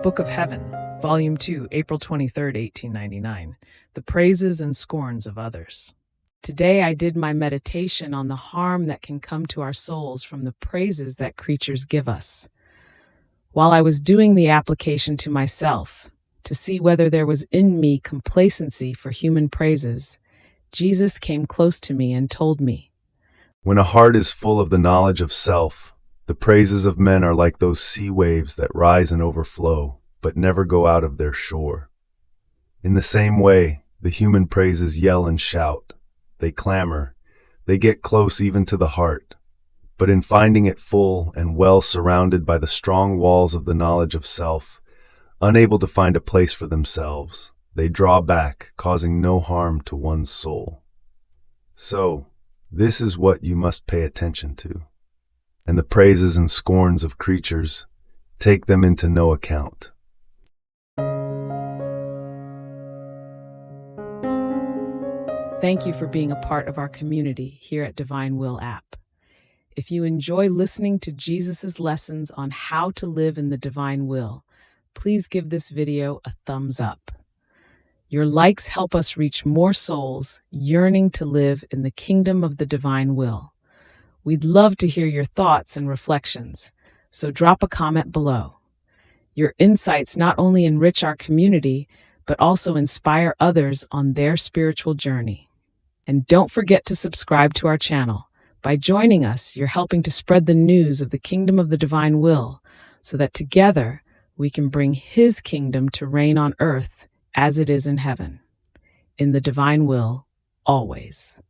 Book of Heaven, Volume 2, April 23, 1899. The Praises and Scorns of Others. Today I did my meditation on the harm that can come to our souls from the praises that creatures give us. While I was doing the application to myself, to see whether there was in me complacency for human praises, Jesus came close to me and told me, "When a heart is full of the knowledge of self, the praises of men are like those sea waves that rise and overflow, but never go out of their shore. In the same way, the human praises yell and shout. They clamor. They get close even to the heart. But in finding it full and well surrounded by the strong walls of the knowledge of self, unable to find a place for themselves, they draw back, causing no harm to one's soul. So, this is what you must pay attention to. And the praises and scorns of creatures, take them into no account." Thank you for being a part of our community here at Divine Will app. If you enjoy listening to Jesus' lessons on how to live in the divine will, please give this video a thumbs up. Your likes help us reach more souls yearning to live in the kingdom of the divine will. We'd love to hear your thoughts and reflections, so drop a comment below. Your insights not only enrich our community, but also inspire others on their spiritual journey. And don't forget to subscribe to our channel. By joining us, you're helping to spread the news of the kingdom of the divine will, so that together we can bring His kingdom to reign on earth as it is in heaven. In the divine will, always.